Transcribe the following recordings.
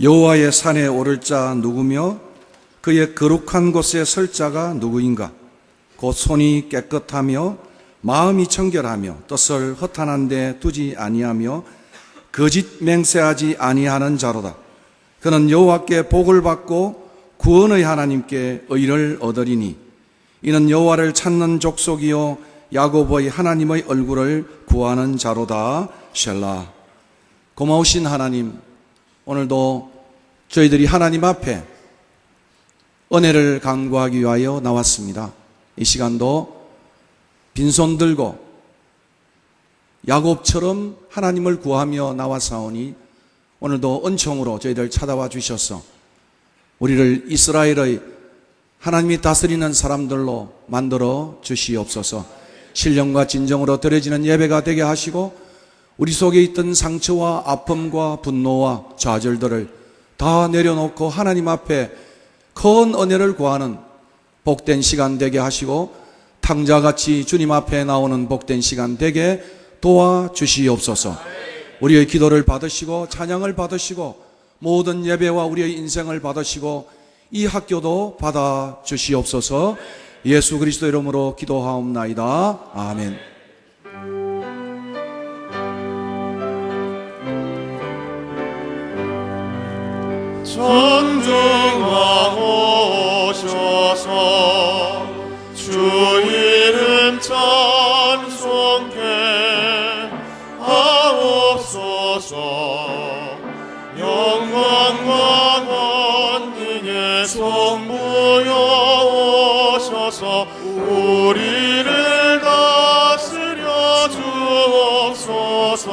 여호와의 산에 오를 자 누구며 그의 거룩한 곳에 설 자가 누구인가? 곧 손이 깨끗하며 마음이 청결하며 뜻을 허탄한 데 두지 아니하며 거짓 맹세하지 아니하는 자로다. 그는 여호와께 복을 받고 구원의 하나님께 의를 얻으리니 이는 여호와를 찾는 족속이요 야곱의 하나님의 얼굴을 구하는 자로다. 셀라. 고마우신 하나님, 오늘도 저희들이 하나님 앞에 은혜를 간구하기 위하여 나왔습니다. 이 시간도 빈손 들고 야곱처럼 하나님을 구하며 나와사오니 오늘도 은총으로 저희들 찾아와 주셔서 우리를 이스라엘의 하나님이 다스리는 사람들로 만들어 주시옵소서. 신령과 진정으로 드려지는 예배가 되게 하시고 우리 속에 있던 상처와 아픔과 분노와 좌절들을 다 내려놓고 하나님 앞에 큰 은혜를 구하는 복된 시간 되게 하시고 탕자같이 주님 앞에 나오는 복된 시간 되게 도와주시옵소서. 우리의 기도를 받으시고 찬양을 받으시고 모든 예배와 우리의 인생을 받으시고 이 학교도 받아주시옵소서. 예수 그리스도 이름으로 기도하옵나이다. 아멘. 전중하오셔서 주 이름 찬송케 하옵소서. 영광과 권능의 성부여 오셔서 우리를 다스려 주옵소서.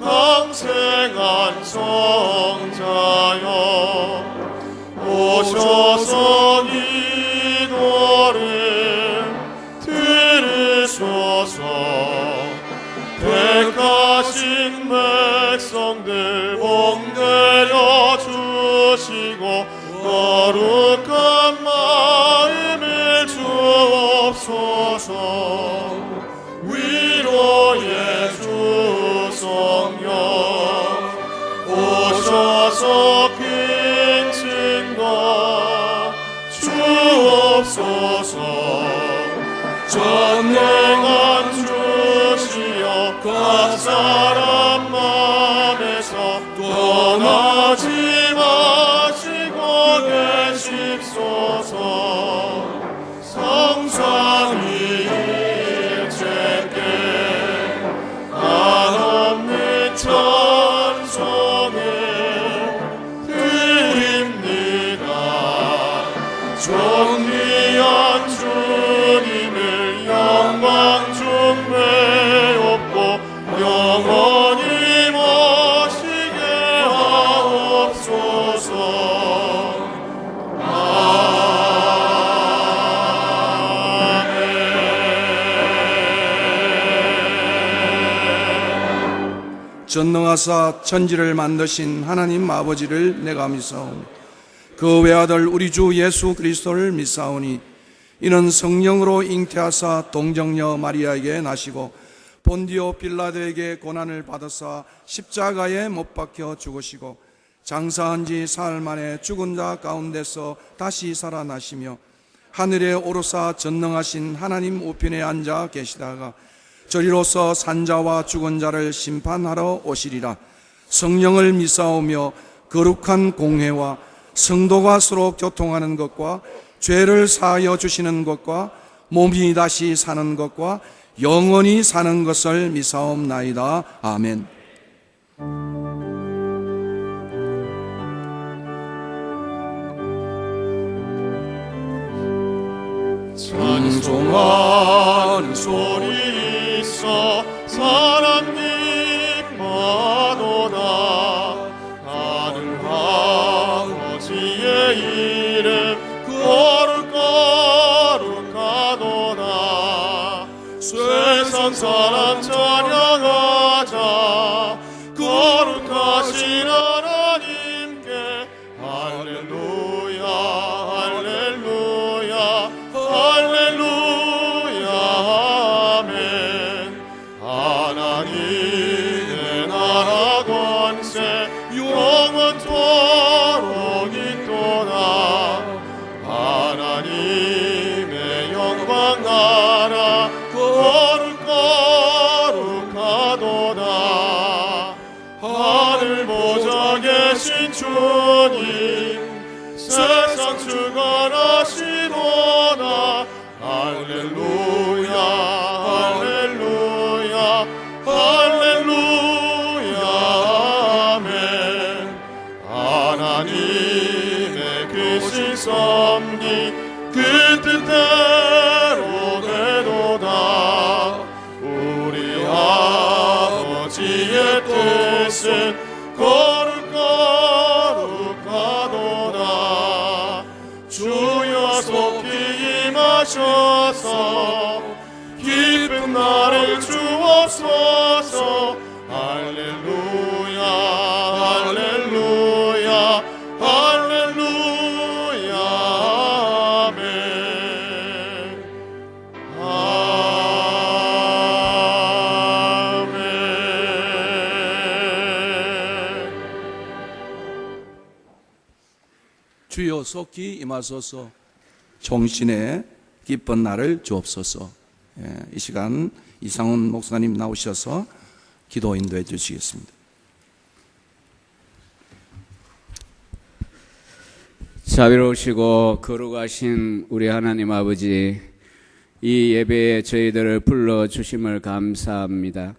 강생한 성자여 오셔서 기도를 들으소서. 택하신 백성들 복 내려주시고 거룩한 마음을 주옵소서. 위로의 주 성령 오셔서 빈증거 주옵소서. 전능한 주시여 각 사람 맘에서 떠나지 마시고 계십소서. 성삼위 일체께 한없는 찬송을 드립니다. 존귀한 주님을 영광 중배옵고 영원히 모시게 하옵소서. 전능하사 천지를 만드신 하나님 아버지를 내가 믿사오니 그 외아들 우리 주 예수 그리스도를 믿사오니 이는 성령으로 잉태하사 동정녀 마리아에게 나시고 본디오 빌라도에게 고난을 받으사 십자가에 못 박혀 죽으시고 장사한 지 사흘 만에 죽은 자 가운데서 다시 살아나시며 하늘에 오르사 전능하신 하나님 우편에 앉아 계시다가 저리로서 산자와 죽은 자를 심판하러 오시리라. 성령을 믿사오며 거룩한 공회와 성도가 서로 교통하는 것과 죄를 사하여 주시는 것과 몸이 다시 사는 것과 영원히 사는 것을 믿사옵나이다. 아멘. 찬송하는 소리 있어 사람 기뻐하도다. 하늘 아버지의 이름 거룩하도다. 세상 사람 찬양하자. 거룩하신 하나님께 할렐루야 할렐루야 할렐루야 아멘. 하나님의 나라 권세 영원 영원토록 있도다. 하나님의 영광 나라 거룩거룩하도다. 하늘 보좌 계신 주님 세상 주관하시도다. 할렐루야 할렐루야 할렐루야 아멘. 하나님의 크신 섭리 그 뜻대로 되도다. 우리 아버지의 뜻은 거룩거룩하도다. 주여 속히 임하셔서 기쁜 날을 주옵소서. 할렐루야 할렐루야 할렐루야 아멘. 아멘. 주여 속히 임하소서. 종신의 기쁜 날을 주옵소서. 이 시간 이상훈 목사님 나오셔서 기도 인도해 주시겠습니다. 자비로우시고 거룩하신 우리 하나님 아버지, 이 예배에 저희들을 불러주심을 감사합니다.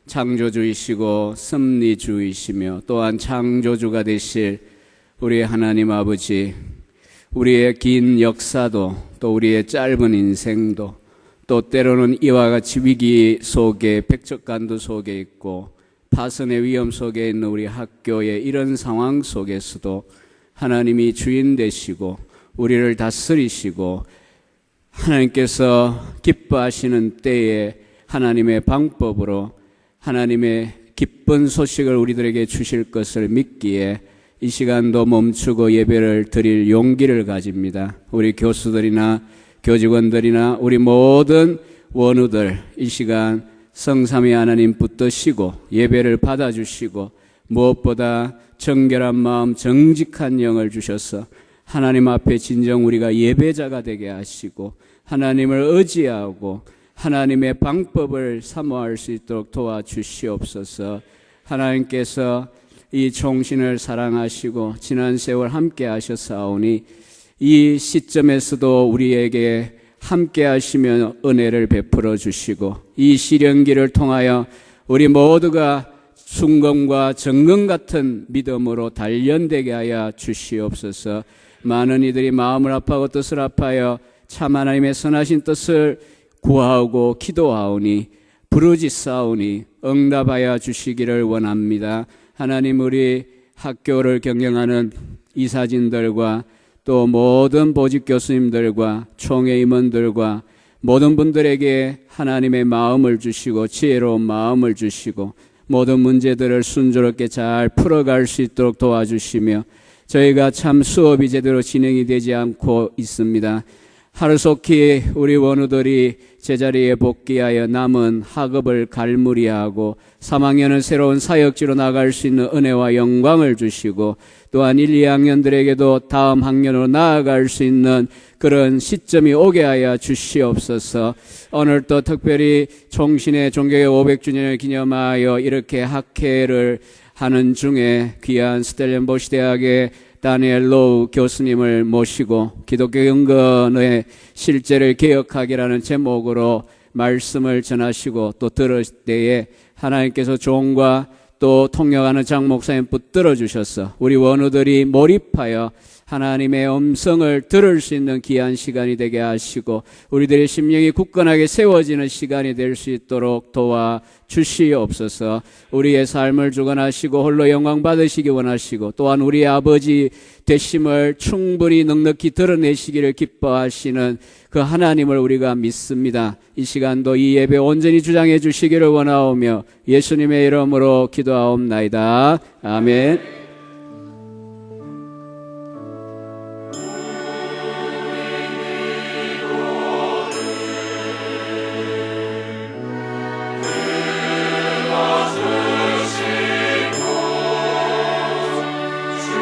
창조주이시고 섭리주이시며 또한 창조주가 되실 우리 하나님 아버지, 우리의 긴 역사도 또 우리의 짧은 인생도 또 때로는 이와 같이 위기 속에 백척간도 속에 있고 파선의 위험 속에 있는 우리 학교의 이런 상황 속에서도 하나님이 주인 되시고 우리를 다스리시고 하나님께서 기뻐하시는 때에 하나님의 방법으로 하나님의 기쁜 소식을 우리들에게 주실 것을 믿기에 이 시간도 멈추고 예배를 드릴 용기를 가집니다. 우리 교수들이나 교직원들이나 우리 모든 원우들 이 시간 성삼위 하나님 붙드시고 예배를 받아주시고 무엇보다 정결한 마음 정직한 영을 주셔서 하나님 앞에 진정 우리가 예배자가 되게 하시고 하나님을 의지하고 하나님의 방법을 사모할 수 있도록 도와주시옵소서. 하나님께서 이 종신을 사랑하시고 지난 세월 함께 하셨사오니 이 시점에서도 우리에게 함께 하시며 은혜를 베풀어 주시고 이 시련기를 통하여 우리 모두가 순금과 정금 같은 믿음으로 단련되게 하여 주시옵소서. 많은 이들이 마음을 아파하고 뜻을 아파하여 참 하나님의 선하신 뜻을 구하고 기도하오니 부르짖사오니 응답하여 주시기를 원합니다. 하나님, 우리 학교를 경영하는 이사진들과 또 모든 보직 교수님들과 총회 임원들과 모든 분들에게 하나님의 마음을 주시고 지혜로운 마음을 주시고 모든 문제들을 순조롭게 잘 풀어갈 수 있도록 도와주시며 저희가 참 수업이 제대로 진행이 되지 않고 있습니다. 하루속히 우리 원우들이 제자리에 복귀하여 남은 학업을 갈무리하고 3학년은 새로운 사역지로 나갈 수 있는 은혜와 영광을 주시고 또한 1, 2학년들에게도 다음 학년으로 나아갈 수 있는 그런 시점이 오게 하여 주시옵소서. 오늘 또 특별히 종신의 종교의 500주년을 기념하여 이렇게 학회를 하는 중에 귀한 스텔렌보시 대학의 다니엘 로우 교수님을 모시고 기독교 경건의 실제를 개혁하기라는 제목으로 말씀을 전하시고 또 들을 때에 하나님께서 종과 또 통역하는 장 목사님 붙들어 주셔서 우리 원우들이 몰입하여 하나님의 음성을 들을 수 있는 귀한 시간이 되게 하시고 우리들의 심령이 굳건하게 세워지는 시간이 될 수 있도록 도와주시옵소서. 우리의 삶을 주관하시고 홀로 영광 받으시기 원하시고 또한 우리 아버지 되심을 충분히 넉넉히 드러내시기를 기뻐하시는 그 하나님을 우리가 믿습니다. 이 시간도 이 예배 온전히 주장해 주시기를 원하오며 예수님의 이름으로 기도하옵나이다. 아멘. 주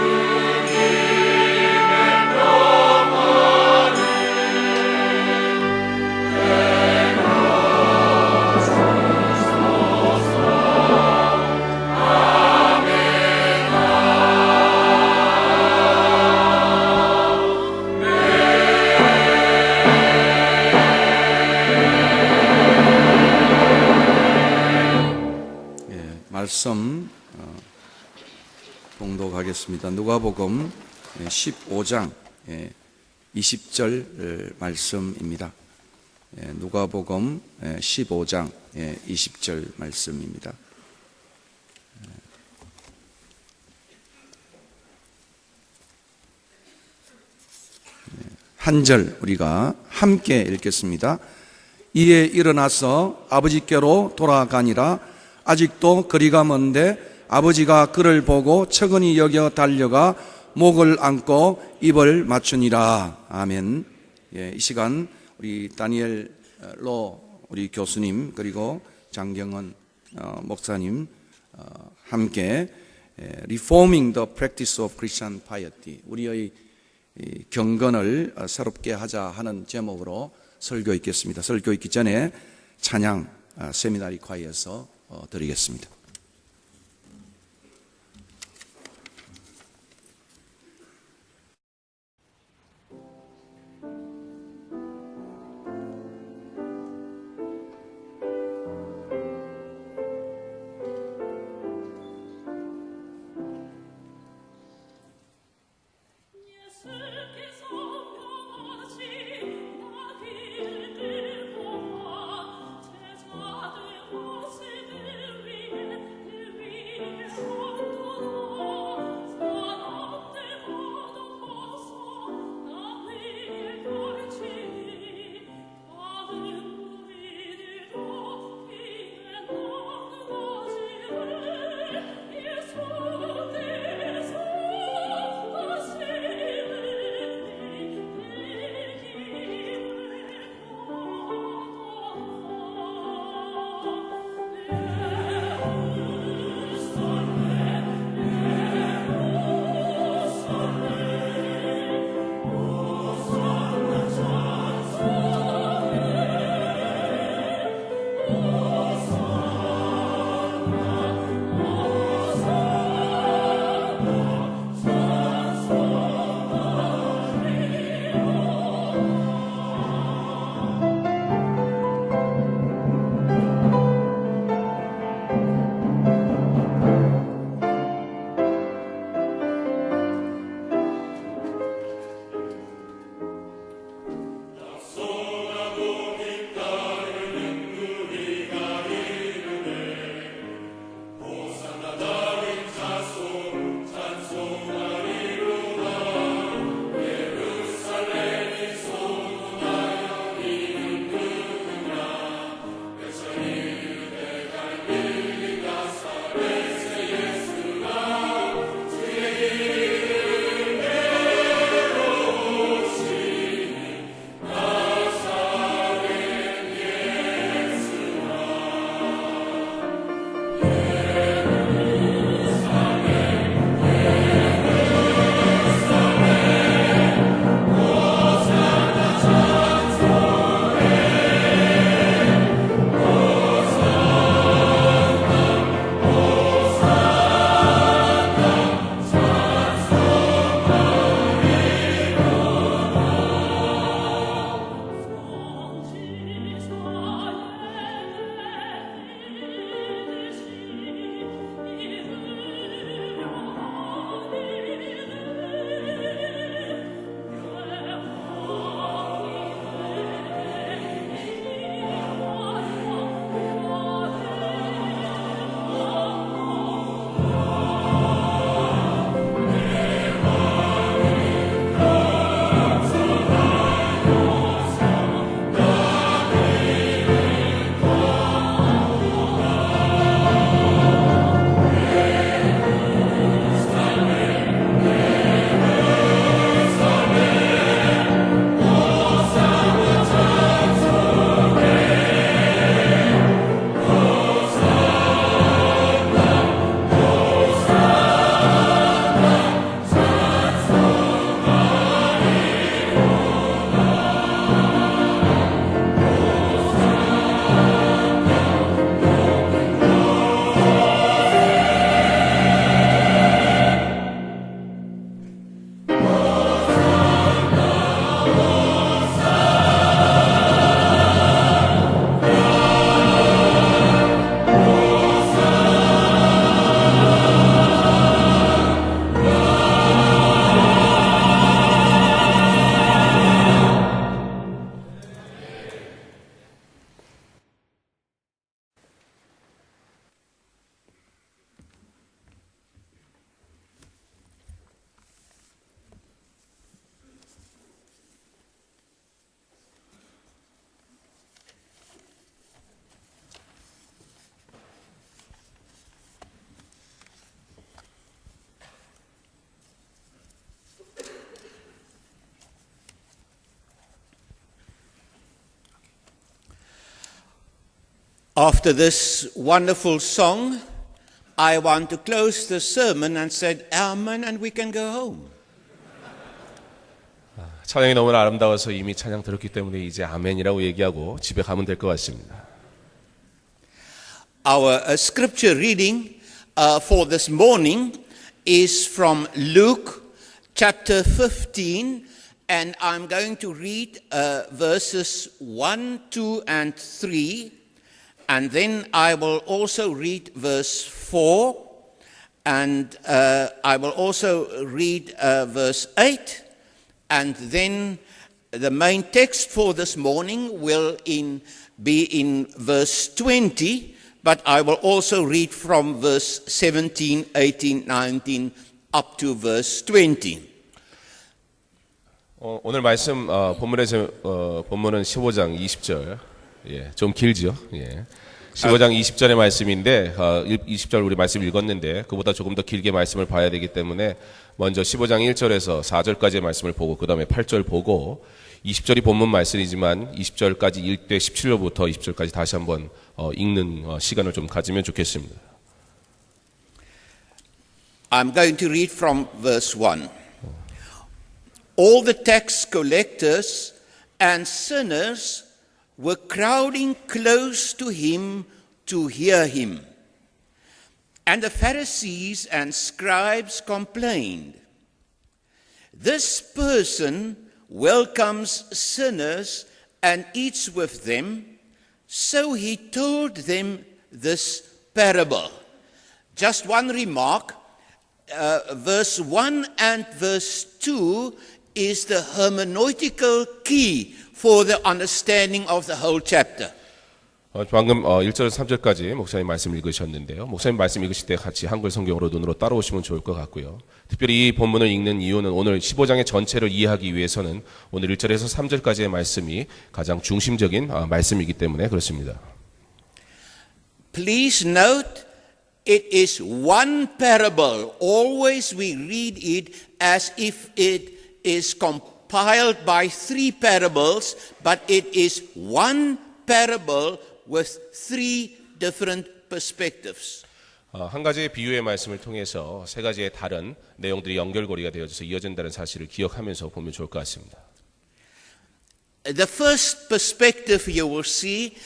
말씀 봉독하겠습니다. 누가복음 15장 20절 말씀입니다. 누가복음 15장 20절 말씀입니다. 한 절 우리가 함께 읽겠습니다. 이에 일어나서 아버지께로 돌아가니라. 아직도 거리가 먼데 아버지가 그를 보고 측은히 여겨 달려가 목을 안고 입을 맞추니라. 아멘. 이 시간 우리 다니엘 로 우리 교수님 그리고 장경헌 목사님 함께 Reforming the Practice of Christian Piety, 우리의 경건을 새롭게 하자 하는 제목으로 설교 있겠습니다. 설교 있기 전에 찬양 세미나리 과에서 드리겠습니다. 제자들 모습을 위해 After this wonderful song, I want to close the sermon and said, Amen, and we can go home. 찬양이 너무나 아름다워서 이미 찬양 들었기 때문에 이제 아멘이라고 얘기하고 집에 가면 될 것 같습니다. Our scripture reading for this morning is from Luke chapter 15, and I'm going to read verses 1, 2, and 3, and then I will also read verse 4, and I will also read verse 8, and then the main text for this morning will be in verse 20, but I will also read from verse 17, 18, 19, up to verse 20. 오늘 말씀 본문은 15장 20절. 예, 좀 길죠. 예. 15장 20절의 말씀인데 20절 우리 말씀 읽었는데 그보다 조금 더 길게 말씀을 봐야 되기 때문에 먼저 15장 1절에서 4절까지의 말씀을 보고 그 다음에 8절 보고 20절이 본문 말씀이지만 20절까지 읽되 17절부터 20절까지 다시 한번 읽는 시간을 좀 가지면 좋겠습니다. I'm going to read from verse 1. All the tax collectors and sinners were crowding close to him to hear him. And the Pharisees and scribes complained, "This person welcomes sinners and eats with them." So he told them this parable. Just one remark, verse 1 and verse 2 is the hermeneutical key for the understanding of the whole chapter. 방금 1절에서 3절까지 목사님 말씀 읽으셨는데요. 목사님 말씀 읽으실 때 같이 한글 성경으로 눈으로 따라오시면 좋을 것 같고요. 특별히 이 본문을 읽는 이유는 오늘 15장의 전체를 이해하기 위해서는 오늘 1절에서 3절까지의 말씀이 가장 중심적인 말씀이기 때문에 그렇습니다. Please note, it is one parable. Always we read it as if it is compiled by three parables, but it is one parable with three different perspectives. 한 가지의 비유의 말씀을 통해서 세 가지의 다른 내용들이 연결고리가 되어져서 이어진다는 사실을 기억하면서 보면 좋을 것 같습니다. The first perspective you will see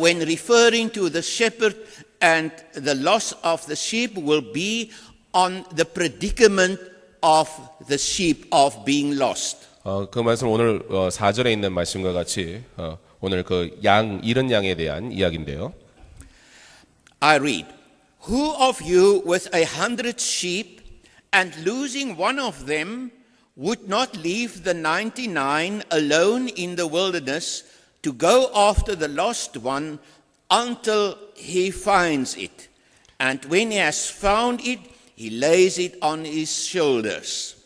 when referring to the shepherd and the loss of the sheep will be on the predicament of the sheep of being lost. 그 말씀 오늘 4절에 있는 말씀과 같이 오늘 그 잃은 양에 대한 이야기인데요. I read, "Who of you with 100 sheep and losing one of them would not leave the 99 alone in the wilderness to go after the lost one until he finds it? And when he has found it, he lays it on his shoulders."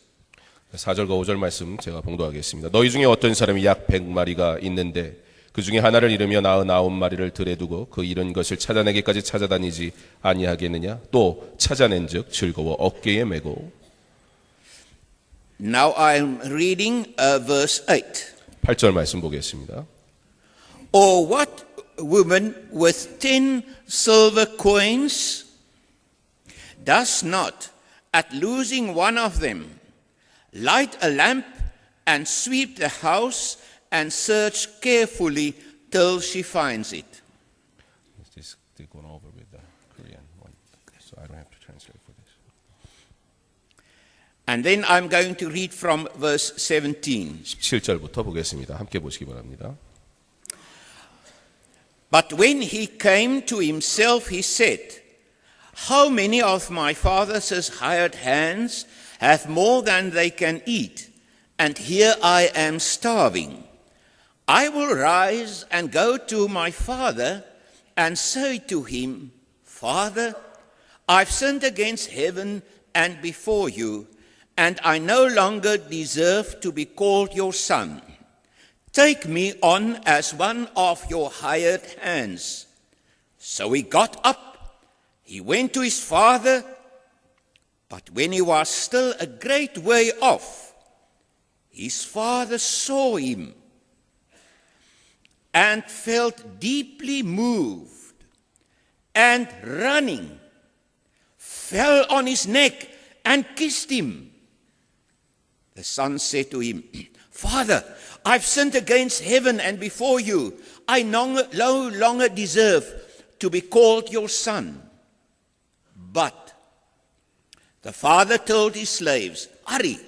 4절과 5절 말씀 제가 봉독하겠습니다. 너희 중에 어떤 사람이 약 100마리가 있는데 그 중에 하나를 잃으며 99마리를 들에 두고 그 잃은 것을 찾아내기까지 찾아다니지 아니하겠느냐? 또 찾아낸즉 즐거워 어깨에 메고. Now I am reading verse 8. 8절 말씀 보겠습니다. Or what woman with 10 silver coins does not, at losing one of them, light a lamp and sweep the house and search carefully till she finds it? This is going over with the Korean one, so I don't have to translate for this. And then I'm going to read from verse 17. 17절부터 보겠습니다. 함께 보시기 바랍니다. But when he came to himself, he said, "How many of my father's hired hands have more than they can eat, and here I am starving? I will rise and go to my father and say to him, Father, I've sinned against heaven and before you, and I no longer deserve to be called your son. Take me on as one of your hired hands." So he got up, he went to his father, but when he was still a great way off, his father saw him and felt deeply moved and running, fell on his neck and kissed him. The son said to him, Father, I've sinned against heaven and before you. I no longer deserve to be called your son. But the father told his slaves, Hurry,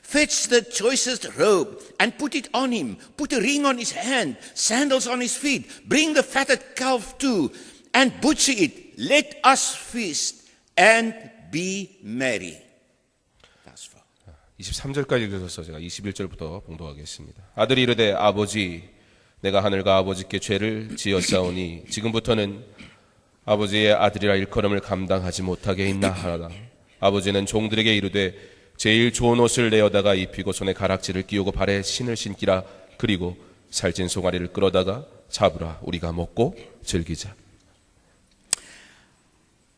fetch the choicest robe and put it on him. Put a ring on his hand, sandals on his feet. Bring the fatted calf too and butcher it. Let us feast and be merry. 23절까지 읽어서 제가 21절부터 봉독하겠습니다. 아들이 이르되 아버지 내가 하늘과 아버지께 죄를 지었사오니 지금부터는 아버지의 아들이라 일컬음을 감당하지 못하게 있나 하라. 아버지는 종들에게 이르되 제일 좋은 옷을 내어다가 입히고 손에 가락지를 끼우고 발에 신을 신기라. 그리고 살찐 송아리를 끌어다가 잡으라. 우리가 먹고 즐기자.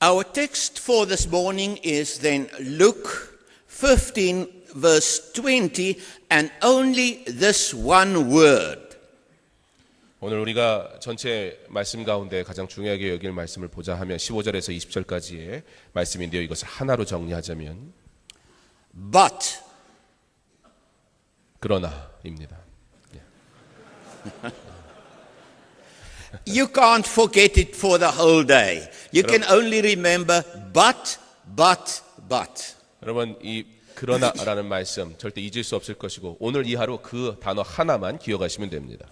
Our text for this morning is then Luke 15 verse 20 and only this one word. 오늘 우리가 전체 말씀 가운데 가장 중요하게 여길 말씀을 보자 하면 15절에서 20절까지의 말씀인데요. 이것을 하나로 정리하자면 But 그러나입니다. you can't forget it for the whole day. You can only remember but. 여러분 이 그러나라는 말씀 절대 잊을 수 없을 것이고 오늘 이 하루 그 단어 하나만 기억하시면 됩니다.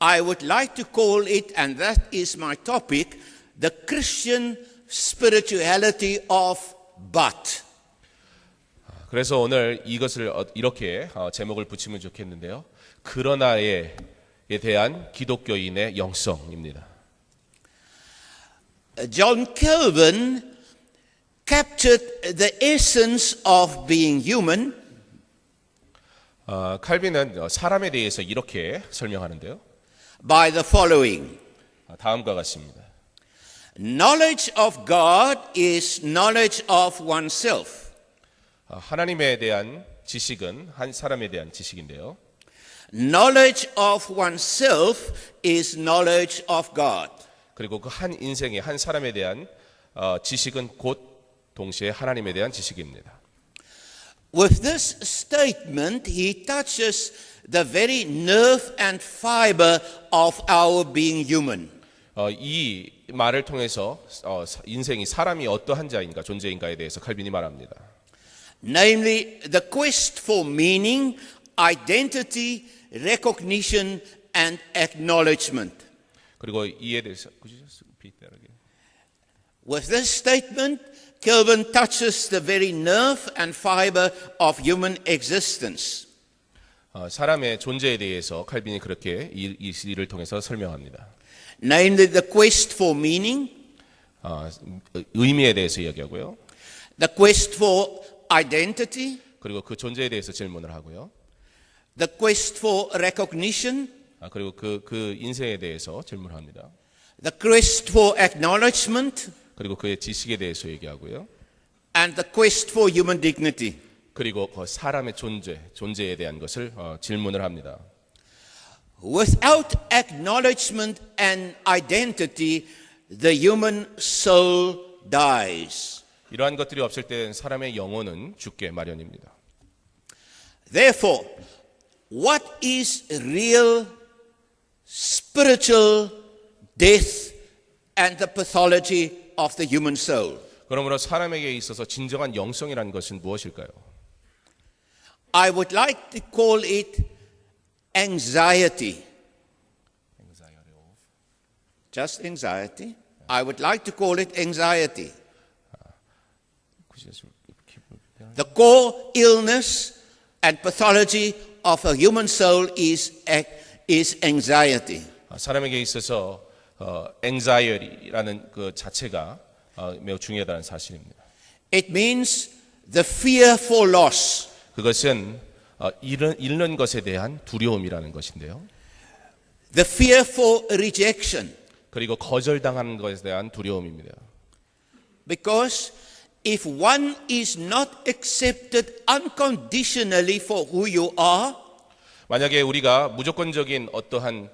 I would like to call it, and that is my topic, the Christian spirituality of but. 그래서 오늘 이것을 이렇게 제목을 붙이면 좋겠는데요. 그러나에 대한 기독교인의 영성입니다. John Calvin captured the essence of being human 칼빈은 사람에 대해서 이렇게 설명하는데요. by the following. 다음과 같습니다. Knowledge of God is knowledge of oneself. 하나님에 대한 지식은 한 사람에 대한 지식인데요. Knowledge of oneself is knowledge of God. 그리고 그 한 인생의 한 사람에 대한 지식은 곧 동시에 하나님에 대한 지식입니다. With this statement, he touches the very nerve and fiber of our being human. 이 말을 통해서 인생이 사람이 어떠한 자인가 존재인가에 대해서 칼빈이 말합니다. Namely, the quest for meaning, identity, recognition, and acknowledgement. 그리고 이에 대해서 could you just repeat that again? With this statement, Calvin touches the very nerve and fiber of human existence. 사람의 존재에 대해서 칼빈이 그렇게 이 일을 통해서 설명합니다. Namely, the quest for meaning, 의미에 대해서 이야기하고요. the quest for identity, 그리고 그 존재에 대해서 질문을 하고요. the quest for recognition, 그리고 그 인생에 대해서 질문합니다. the quest for acknowledgement, 그리고 그의 지식에 대해서 얘기하고요. and the quest for human dignity. 그리고 그 사람의 존재에 대한 것을 질문을 합니다. Without acknowledgement and identity, the human soul dies. 이러한 것들이 없을 때 사람의 영혼은 죽게 마련입니다. Therefore, what is real spiritual death and the pathology of the human soul? 그러므로 사람에게 있어서 진정한 영성이라는 것은 무엇일까요? I would like to call it anxiety. Just anxiety. I would like to call it anxiety. The core illness and pathology of a human soul is anxiety. 사람에게 있어서 anxiety라는 그 자체가 매우 중요하다는 사실입니다. It means the fear for loss. 그것은 잃는 것에 대한 두려움이라는 것인데요. The fear for rejection. 그리고 거절당하는 것에 대한 두려움입니다. Because if one is not accepted unconditionally for who you are, 만약에 우리가 무조건적인 어떠한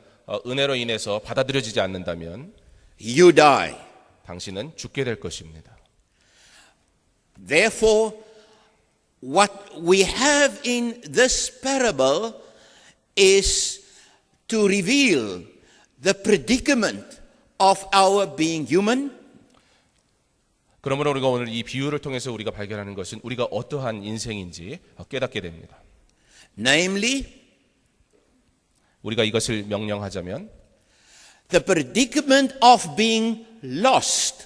은혜로 인해서 받아들여지지 않는다면 you die. 당신은 죽게 될 것입니다. Therefore, what we have in this parable is to reveal the predicament of our being human, 그러므로 우리가 오늘 이 비유를 통해서 우리가 발견하는 것은 우리가 어떠한 인생인지 깨닫게 됩니다. namely, 우리가 이것을 명령하자면 the predicament of being lost,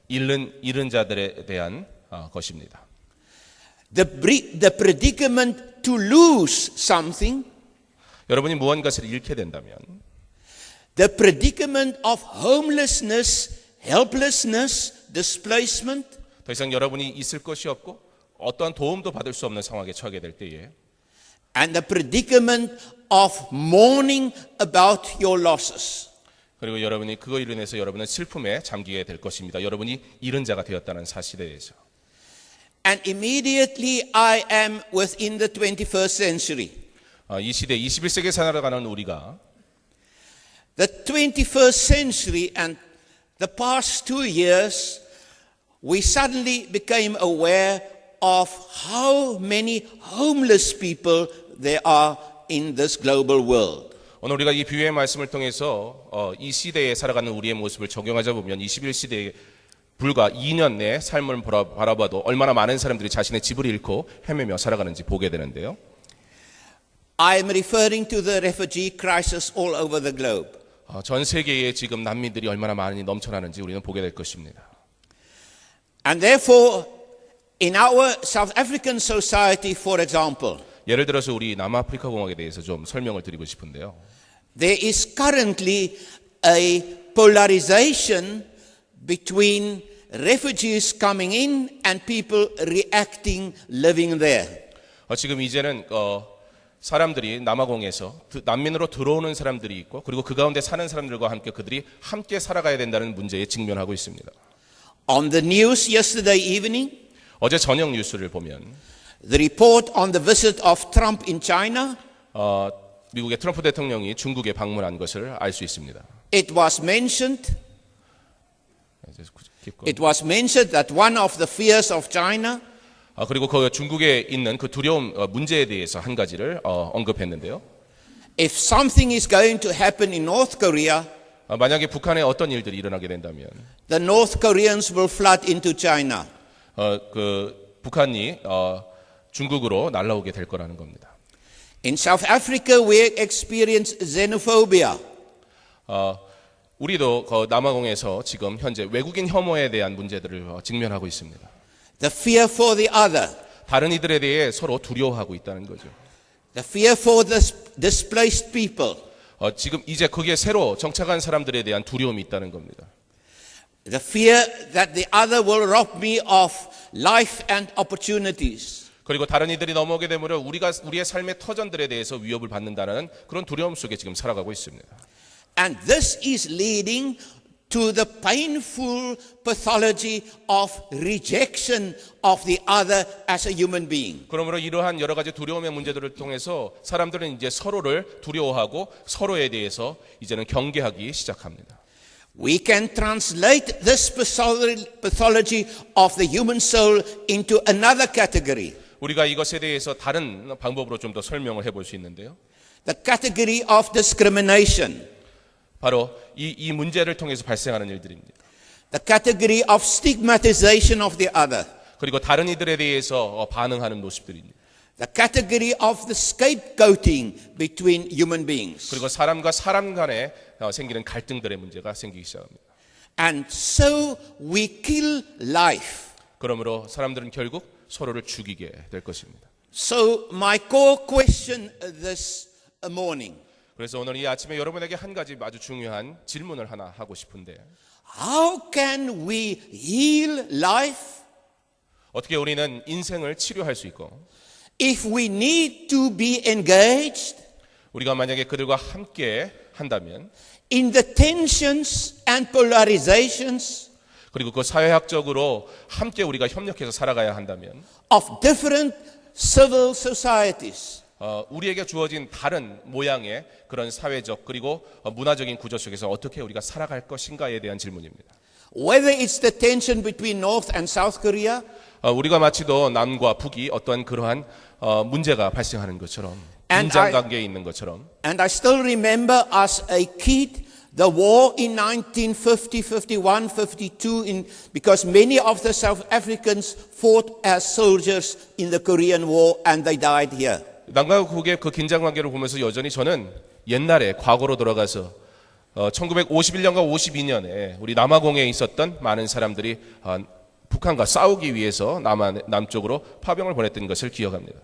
잃은 자들에 대한 것입니다. the predicament to lose something, 여러분이 무언가를 잃게 된다면 the predicament of homelessness, helplessness, displacement, 더 이상 여러분이 있을 것이 없고 어떠한 도움도 받을 수 없는 상황에 처하게 될 때에 and the predicament of mourning about your losses. 그리고 여러분이 그거 이로 인해서 여러분은 슬픔에 잠기게 될 것입니다. 여러분이 잃은 자가 되었다는 사실에 대해서. And immediately I am within the 21st century. 이 시대 21세기에 살아가는 우리가 The 21st century and the past 2 years, we suddenly became aware of how many homeless people there are in this global world. 오늘 우리가 이 비유의 말씀을 통해서 이 시대에 살아가는 우리의 모습을 적용하자 보면 21시대에 불과 2년 내 삶을 바라봐도 얼마나 많은 사람들이 자신의 집을 잃고 헤매며 살아가는지 보게 되는데요. I am referring to the refugee crisis all over the globe. 전 세계에 지금 난민들이 얼마나 많이 넘쳐나는지 우리는 보게 될 것입니다. And therefore, in our South African society, for example, 예를 들어서 우리 남아프리카 공화국에 대해서 좀 설명을 드리고 싶은데요. there is currently a polarization between refugees coming in and people reacting, living there. 지금 이제는 사람들이 남아공에서 난민으로 들어오는 사람들이 있고 그리고 그 가운데 사는 사람들과 함께 그들이 함께 살아가야 된다는 문제에 직면하고 있습니다. On the news yesterday evening, 어제 저녁 뉴스를 보면 the report on the visit of Trump in China, 미국의 트럼프 대통령이 중국에 방문한 것을 알 수 있습니다. it was mentioned that one of the fears of China 그리고 그 중국에 있는 그 두려움 문제에 대해서 한 가지를 언급했는데요. if something is going to happen in North Korea, 만약에 북한에 어떤 일들이 일어나게 된다면 the North Koreans will flood into China. 그 북한이 중국으로 날아오게 될 거라는 겁니다. In South Africa, we experience xenophobia. 우리도 그 남아공에서 지금 현재 외국인 혐오에 대한 문제들을 직면하고 있습니다. The fear for the other. 다른 이들에 대해 서로 두려워하고 있다는 거죠. The fear for the displaced people. 지금 이제 거기에 새로 정착한 사람들에 대한 두려움이 있다는 겁니다. The fear that the other will rob me of life and opportunities. 그리고 다른 이들이 넘어오게 되므로 우리의 삶의 터전들에 대해서 위협을 받는다는 그런 두려움 속에 지금 살아가고 있습니다. And this is leading to the painful pathology of rejection of the other as a human being. 그러므로 이러한 여러 가지 두려움의 문제들을 통해서 사람들은 이제 서로를 두려워하고 서로에 대해서 이제는 경계하기 시작합니다. We can translate this pathology of the human soul into another category. 우리가 이것에 대해서 다른 방법으로 좀 더 설명을 해볼 수 있는데요. The category of discrimination. 바로 이 문제를 통해서 발생하는 일들입니다. The category of stigmatization of the other. 그리고 다른 이들에 대해서 반응하는 모습들입니다. The category of the scapegoating between human beings. 그리고 사람과 사람 간에 생기는 갈등들의 문제가 생기기 시작합니다. And so we kill life. 그러므로 사람들은 결국 서로를 죽이게 될 것입니다. So my core question this morning. 그래서 오늘 이 아침에 여러분에게 한 가지 아주 중요한 질문을 하나 하고 싶은데 How can we heal life 어떻게 우리는 인생을 치료할 수 있고 if we need to be engaged 우리가 만약에 그들과 함께 한다면 in the tensions and polarizations 그리고 그 사회학적으로 함께 우리가 협력해서 살아가야 한다면 of different civil societies. 우리에게 주어진 다른 모양의 그런 사회적 그리고 문화적인 구조 속에서 어떻게 우리가 살아갈 것인가에 대한 질문입니다. Whether it's the tension between North and South Korea, 우리가 마치도 남과 북이 어떠한 그러한 문제가 발생하는 것처럼 And 인장관계에 있는 것처럼 and I still remember as a kid the war in 1950, 51, 52, because many of the South Africans fought as soldiers in the Korean War and they died here. 남과 북의 그 긴장관계를 보면서 여전히 저는 옛날에 과거로 돌아가서 1951년과 52년에 우리 남아공에 있었던 많은 사람들이 북한과 싸우기 위해서 남쪽으로 파병을 보냈던 것을 기억합니다.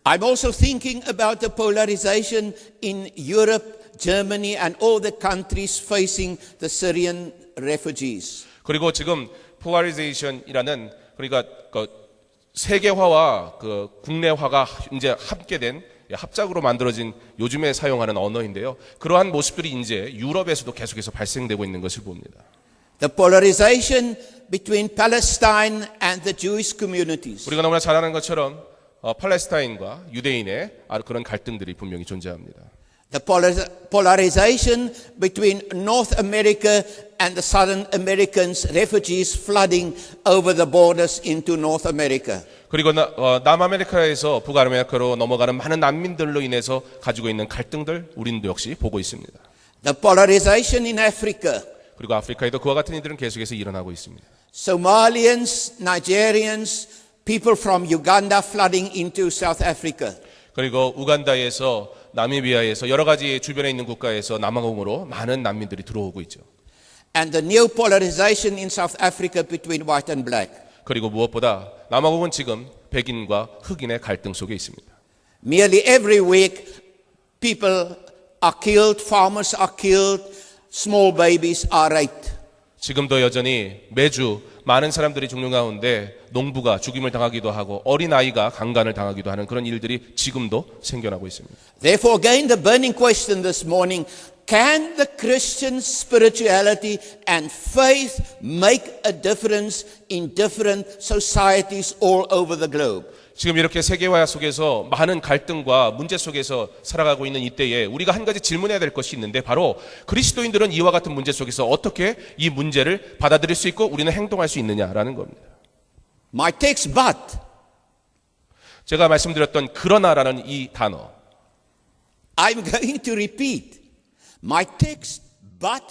I'm also thinking about the polarization in Europe, Germany and all the countries facing the Syrian refugees. 그리고 지금 polarization이라는 그러니까 그 세계화와 그 국내화가 이제 함께된 합작으로 만들어진 요즘에 사용하는 언어인데요. 그러한 모습들이 이제 유럽에서도 계속해서 발생되고 있는 것을 봅니다. The polarization between Palestine and the Jewish communities. 우리가 너무나 잘 아는 것처럼 팔레스타인과 유대인의 그런 갈등들이 분명히 존재합니다. The polarization between North America and the Southern Americans, refugees flooding over the borders into North America. 그리고 남아메리카에서 북아메리카로 넘어가는 많은 난민들로 인해서 가지고 있는 갈등들 우리도 역시 보고 있습니다. The polarization in Africa. 그리고 아프리카에도 그와 같은 일들은 계속해서 일어나고 있습니다. Somalians, Nigerians, people from Uganda flooding into South Africa. 그리고 우간다에서 나미비아에서 여러 가지 주변에 있는 국가에서 남아공으로 많은 난민들이 들어오고 있죠. And the new polarization in South Africa between white and black. 그리고 무엇보다 남아공은 지금 백인과 흑인의 갈등 속에 있습니다. Nearly every week people are killed, farmers are killed, small babies are raped. 지금도 여전히 매주 많은 사람들이 죽는 가운데 농부가 죽임을 당하기도 하고 어린아이가 강간을 당하기도 하는 그런 일들이 지금도 생겨나고 있습니다. Therefore, again, the burning question this morning, can the Christian spirituality and faith make a difference in different societies all over the globe? 지금 이렇게 세계화 속에서 많은 갈등과 문제 속에서 살아가고 있는 이때에 우리가 한 가지 질문해야 될 것이 있는데 바로 그리스도인들은 이와 같은 문제 속에서 어떻게 이 문제를 받아들일 수 있고 우리는 행동할 수 있느냐라는 겁니다. My text, but. 제가 말씀드렸던 그러나라는 이 단어. I'm going to repeat. My text, but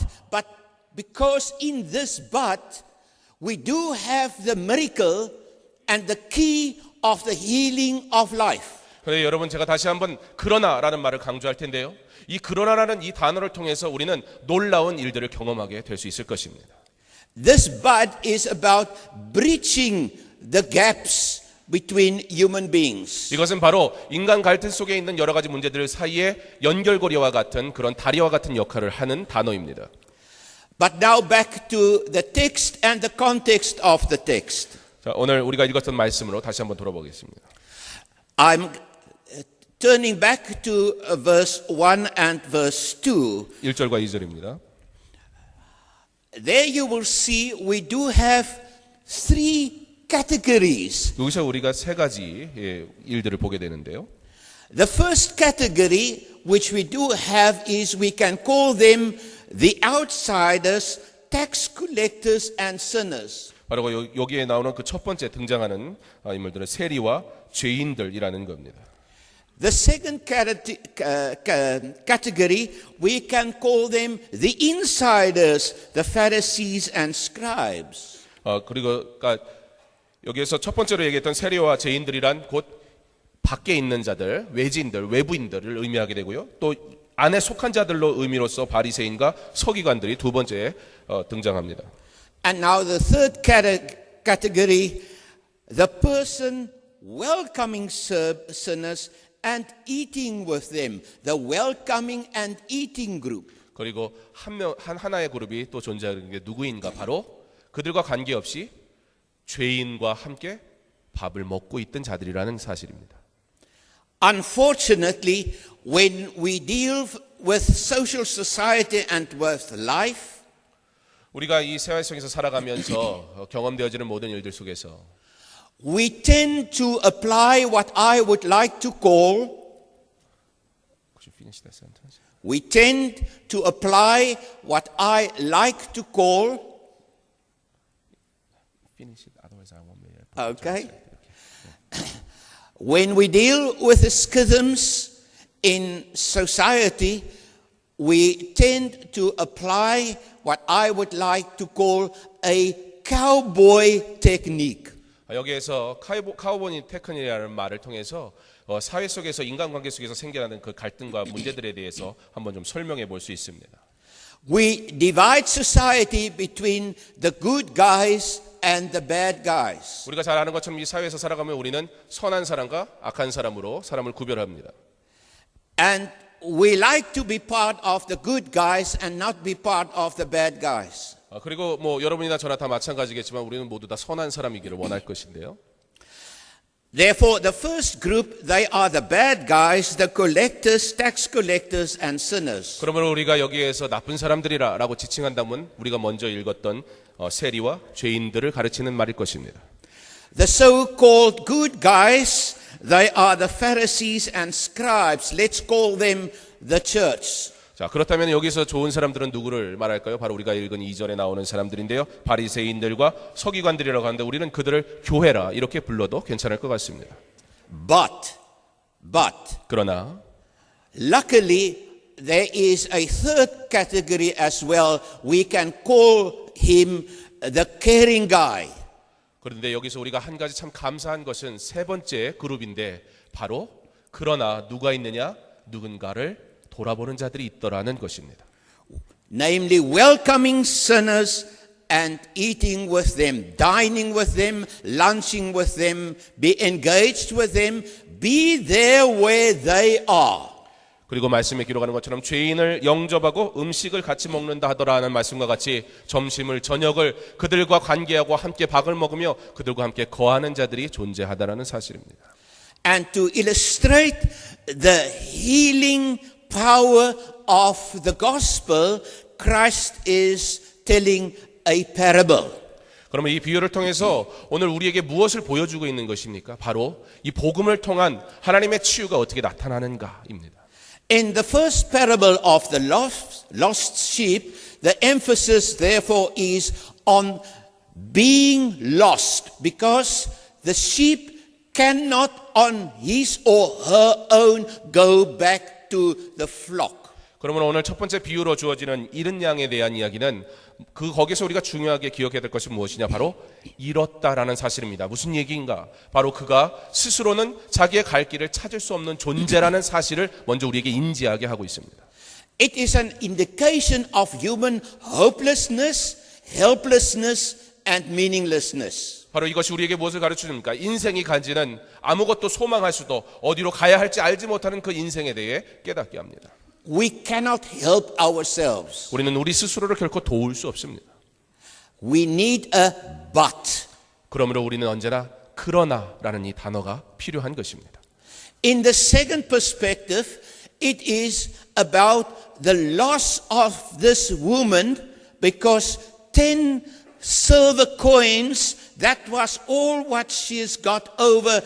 because in this but, we do have the miracle and the key of the healing of life. 그런데 여러분 제가 다시 한번 그러나라는 말을 강조할 텐데요. 이 그러나라는 이 단어를 통해서 우리는 놀라운 일들을 경험하게 될 수 있을 것입니다. This but is about bridging the gaps between human beings. 이것은 바로 인간 갈등 속에 있는 여러 가지 문제들 사이에 연결고리와 같은 그런 다리와 같은 역할을 하는 단어입니다. But now back to the text and the context of the text. 자, 오늘 우리가 읽었던 말씀으로 다시 한번 돌아보겠습니다. I'm turning back to verse 1 and verse 2. 1절과 2절입니다. There you will see we do have three categories. 여기서 우리가 세 가지 일들을 보게 되는데요. The first category which we do have is we can call them the outsiders, tax collectors and sinners. 바로 여기에 나오는 그 첫 번째 등장하는 인물들은 세리와 죄인들이라는 겁니다. The second category, we can call them the insiders, the Pharisees and scribes. 그리고 그러니까 여기에서 첫 번째로 얘기했던 세리와 죄인들이란 곧 밖에 있는 자들, 외지인들, 외부인들을 의미하게 되고요. 또 안에 속한 자들로 의미로서 바리새인과 서기관들이 두 번째에 등장합니다. And now the third category, the person welcoming sinners and eating with them, the welcoming and eating group. 그리고 하나의 그룹이 또 존재하는 게 누구인가 바로 그들과 관계없이 죄인과 함께 밥을 먹고 있던 자들이라는 사실입니다. Unfortunately, when we deal with social society and with life, 우리가 이 생활 속에서 살아가면서 경험되어지는 모든 일들 속에서 we tend to apply what I would like to call Finish that sentence. We tend to apply what I like to call, Finish it, otherwise I won't be able to okay, translate. when we deal with the schisms in society, we tend to apply what I would like to call a cowboy technique. 여기에서 카우보니 테크닉이라는 말을 통해서 사회 속에서 인간관계 속에서 생겨나는 그 갈등과 문제들에 대해서 한번 좀 설명해 볼 수 있습니다. We divide society between the good guys and the bad guys. 우리가 잘 아는 것처럼 이 사회에서 살아가면 우리는 선한 사람과 악한 사람으로 사람을 구별합니다. And we like to be part of the good guys and not be part of the bad guys. 그리고 뭐 여러분이나 저나 다 마찬가지겠지만 우리는 모두 다 선한 사람이기를 원할 것인데요. Therefore, the first group, they are the bad guys, the collectors, tax collectors, and sinners. 그러므로 우리가 여기에서 나쁜 사람들이라고 지칭한다면 우리가 먼저 읽었던 세리와 죄인들을 가르치는 말일 것입니다. The so-called good guys, they are the Pharisees and scribes. Let's call them the church. 자, 그렇다면 여기서 좋은 사람들은 누구를 말할까요? 바로 우리가 읽은 2절에 나오는 사람들인데요. 바리새인들과 서기관들이라고 하는데 우리는 그들을 교회라 이렇게 불러도 괜찮을 것 같습니다. But, 그러나 luckily, there is a third category as well. We can call him the caring guy. 그런데 여기서 우리가 한 가지 참 감사한 것은 세 번째 그룹인데 바로 그러나 누가 있느냐? 누군가를 돌아보는 자들이 있더라는 것입니다. Namely, welcoming sinners and eating with them, dining with them, lunching with them, be engaged with them, be there where they are. 그리고 말씀에 기록하는 것처럼 죄인을 영접하고 음식을 같이 먹는다 하더라는 말씀과 같이 점심을 저녁을 그들과 관계하고 함께 밥을 먹으며 그들과 함께 거하는 자들이 존재하다라는 사실입니다. And to illustrate the healing power of the gospel, Christ is telling a parable. 그러면 이 비유를 통해서 오늘 우리에게 무엇을 보여주고 있는 것입니까? 바로 이 복음을 통한 하나님의 치유가 어떻게 나타나는가입니다. In the first parable of the lost sheep, the emphasis therefore is on being lost, because the sheep cannot on his or her own go back to the flock. 그러면 오늘 첫 번째 비유로 주어지는 잃은 양에 대한 이야기는 거기서 우리가 중요하게 기억해야 될 것이 무엇이냐? 바로 잃었다라는 사실입니다. 무슨 얘기인가? 바로 그가 스스로는 자기의 갈 길을 찾을 수 없는 존재라는 사실을 먼저 우리에게 인지하게 하고 있습니다. It is an indication of human hopelessness, helplessness, and meaninglessness. 바로 이것이 우리에게 무엇을 가르쳐줍니까? 인생이 가지는 아무것도 소망할 수도 어디로 가야 할지 알지 못하는 그 인생에 대해 깨닫게 합니다. We cannot help ourselves. 우리는 우리 스스로를 결코 도울 수 없습니다. We need a but. 그러므로 우리는 언제나 그러나라는 이 단어가 필요한 것입니다. In the second perspective, it is about the loss of this woman, because 10 silver coins, that was all what she has got over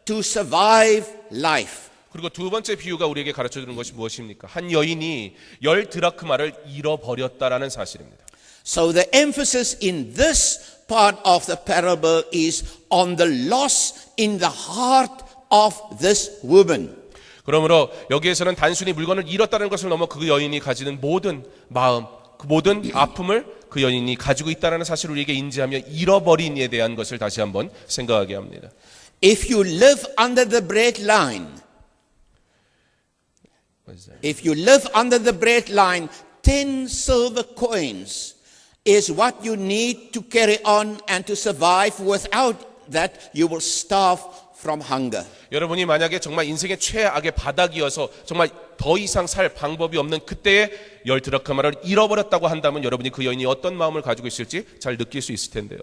to survive life. 그리고 두 번째 비유가 우리에게 가르쳐주는 것이 무엇입니까? 한 여인이 10 드라크마를 잃어버렸다라는 사실입니다. So the emphasis in this part of the parable is on the loss in the heart of this woman. 그러므로 여기에서는 단순히 물건을 잃었다는 것을 넘어 그 여인이 가지는 모든 마음, 그 모든 아픔을 그 여인이 가지고 있다는 사실을 우리에게 인지하며 잃어버린 이에 대한 것을 다시 한번 생각하게 합니다. If you live under the bread line, if you live under the bread line, 10 silver coins is what you need to carry on and to survive. Without that, you will starve from hunger. 여러분이 만약에 정말 인생의 최악의 바닥이어서 정말 더 이상 살 방법이 없는 그때에 10 드라크마를 잃어버렸다고 한다면 여러분이 그 여인이 어떤 마음을 가지고 있을지 잘 느낄 수 있을 텐데요.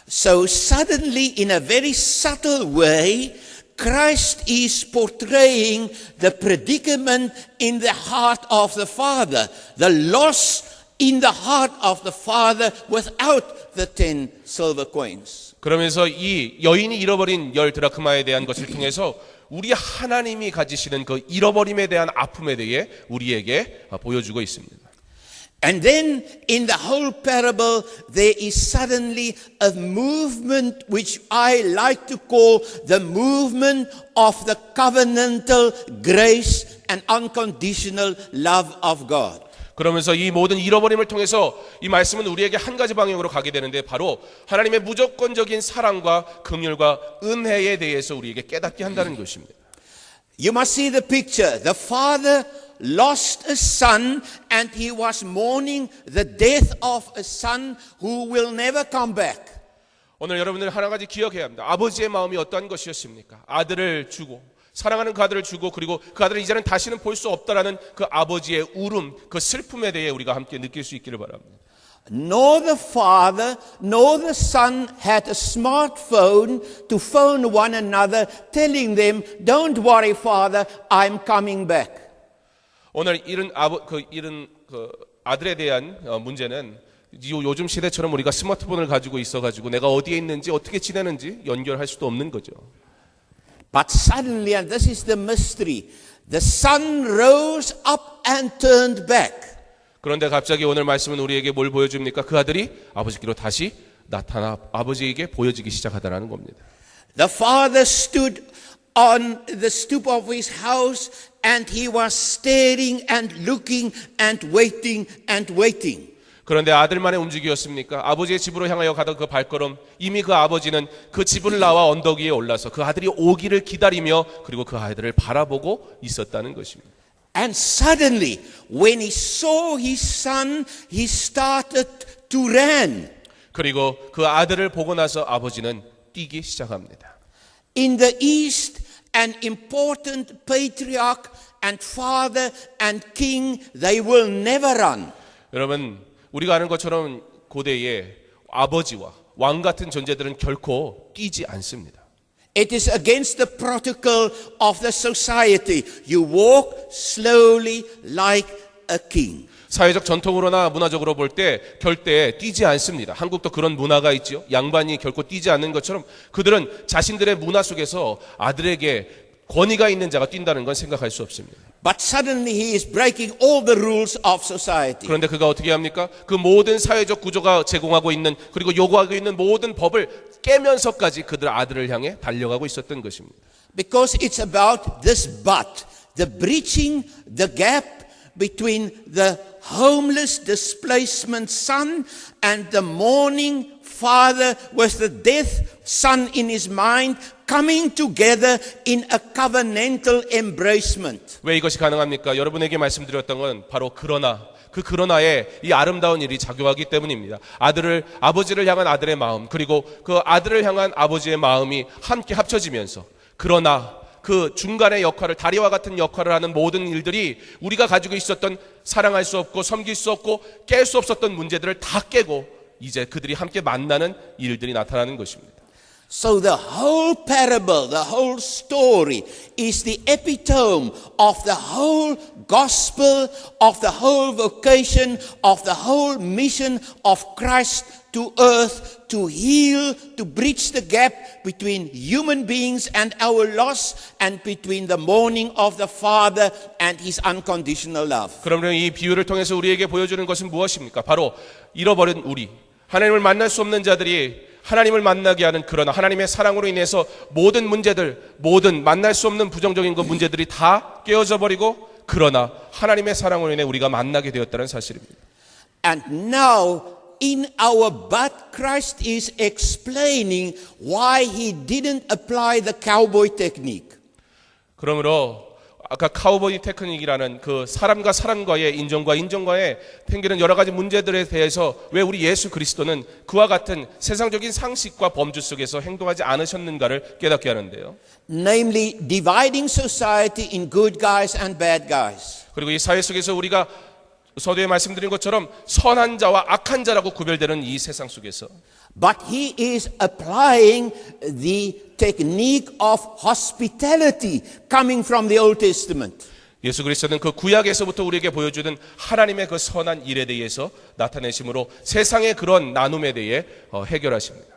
So suddenly, in a very subtle way, Christ is portraying the predicament in the heart of the Father, the loss in the heart of the Father without the 10 silver coins. 그러면서 이 여인이 잃어버린 10드라크마에 대한 것을 통해서 우리 하나님이 가지시는 그 잃어버림에 대한 아픔에 대해 우리에게 보여주고 있습니다. And then in the whole parable, there is suddenly a movement which I like to call the movement of the covenantal grace and unconditional love of God. 그러면서 이 모든 잃어버림을 통해서 이 말씀은 우리에게 한 가지 방향으로 가게 되는데 바로 하나님의 무조건적인 사랑과 긍휼과 은혜에 대해서 우리에게 깨닫게 한다는 것입니다. You must see the picture. The father lost a son and he was mourning the death of a son who will never come back. 오늘 여러분들 하나 가지 기억해야 합니다. 아버지의 마음이 어떠한 것이었습니까? 아들을 주고 사랑하는 그 아들을 주고 그리고 그 아들을 이제는 다시는 볼 수 없다라는 그 아버지의 울음, 그 슬픔에 대해 우리가 함께 느낄 수 있기를 바랍니다. Nor the father nor the son had a smartphone to phone one another telling them, "Don't worry, father, I'm coming back." 오늘 이런 아들에 대한 문제는 요즘 시대처럼 우리가 스마트폰을 가지고 있어가지고 내가 어디에 있는지 어떻게 지내는지 연결할 수도 없는 거죠. But suddenly, and this is the mystery, the son rose up and turned back. 그런데 갑자기 오늘 말씀은 우리에게 뭘 보여줍니까? 그 아들이 아버지께로 다시 나타나 아버지에게 보여지기 시작하다라는 겁니다. The father stood on the stoop of his house and he was staring and looking and waiting and waiting. 그런데 아들만의 움직이었습니까? 아버지의 집으로 향하여 가던 그 발걸음, 이미 그 아버지는 그 집을 나와 언덕 위에 올라서 그 아들이 오기를 기다리며 그리고 그 아들을 바라보고 있었다는 것입니다. And suddenly, when he saw his son, he started to run. 그리고 그 아들을 보고 나서 아버지는 뛰기 시작합니다. In the East, an important patriarch and father and king, they will never run. 여러분, 우리가 아는 것처럼 고대에 아버지와 왕 같은 존재들은 결코 뛰지 않습니다. It is against the protocol of the society. You walk slowly like a king. 사회적 전통으로나 문화적으로 볼 때 결대 뛰지 않습니다. 한국도 그런 문화가 있죠. 양반이 결코 뛰지 않는 것처럼 그들은 자신들의 문화 속에서 아들에게 권위가 있는 자가 뛴다는 건 생각할 수 없습니다. But suddenly he is breaking all the rules of society. 그런데 그가 어떻게 합니까? 그 모든 사회적 구조가 제공하고 있는 그리고 요구하고 있는 모든 법을 깨면서까지 그들 아들을 향해 달려가고 있었던 것입니다. Because it's about this but, the breaching the gap between the homeless displacement son and the mourning father with the death son in his mind coming together in a covenantal embracement. 왜 이것이 가능합니까? 여러분에게 말씀드렸던 건 바로 그러나에 이 아름다운 일이 작용하기 때문입니다. 아버지를 향한 아들의 마음, 그리고 그 아들을 향한 아버지의 마음이 함께 합쳐지면서 그러나 그 중간의 역할을 다리와 같은 역할을 하는 모든 일들이 우리가 가지고 있었던 사랑할 수 없고 섬길 수 없고 깰 수 없었던 문제들을 다 깨고 이제 그들이 함께 만나는 일들이 나타나는 것입니다. So the whole parable, the whole story is the epitome of the whole gospel, of the whole vocation, of the whole mission of Christ to earth to heal, to bridge the gap between human beings and our loss and between the mourning of the Father and His unconditional love. 그러면 이 비유를 통해서 우리에게 보여주는 것은 무엇입니까? 바로 잃어버린 우리, 하나님을 만날 수 없는 자들이 하나님을 만나게 하는 그러나 하나님의 사랑으로 인해서 모든 문제들, 모든 만날 수 없는 부정적인 그 문제들이 다 깨어져 버리고 그러나 하나님의 사랑으로 인해 우리가 만나게 되었다는 사실입니다. And now in our but Christ is explaining why he didn't apply the cowboy technique. 그러므로 아까 카우보이 테크닉이라는 그 사람과 사람과의 인정과의 생기는 여러 가지 문제들에 대해서 왜 우리 예수 그리스도는 그와 같은 세상적인 상식과 범주 속에서 행동하지 않으셨는가를 깨닫게 하는데요. Namely, dividing society in good guys and bad guys. 그리고 이 사회 속에서 우리가 서두에 말씀드린 것처럼 선한 자와 악한 자라고 구별되는 이 세상 속에서 But he is applying the technique of hospitality coming from the Old Testament. 예수 그리스도는 그 구약에서부터 우리에게 보여주는 하나님의 그 선한 일에 대해서 나타내심으로 세상의 그런 나눔에 대해 해결하십니다.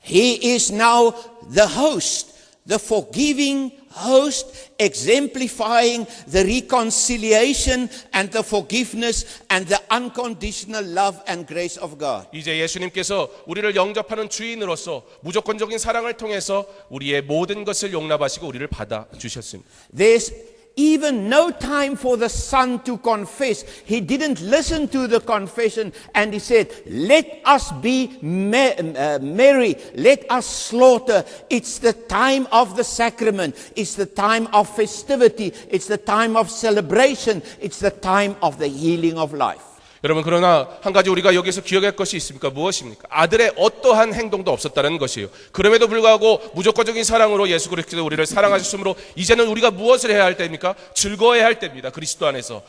He is now the host, the forgiving host, exemplifying the reconciliation and the forgiveness and the unconditional love and grace of God. 이제 예수님께서 우리를 영접하는 주인으로서 무조건적인 사랑을 통해서 우리의 모든 것을 용납하시고 우리를 받아 주셨습니다. There's even no time for the son to confess. He didn't listen to the confession and he said, let us be merry, let us slaughter. It's the time of the sacrament. It's the time of festivity. It's the time of celebration. It's the time of the healing of life. 여러분, 그러나 한 가지 우리가 여기서 기억할 것이 있습니까? 무엇입니까? 아들의 어떠한 행동도 없었다는 것이에요. 그럼에도 불구하고 무조건적인 사랑으로 예수 그리스도 우리를 사랑하셨으므로 이제는 우리가 무엇을 해야 할 때입니까? 즐거워해야 할 때입니다. 그리스도 안에서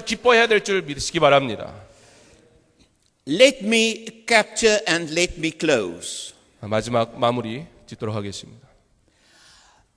기뻐해야 될 줄 믿으시기 바랍니다. Let me capture and let me close. 마지막 마무리 짓도록 하겠습니다.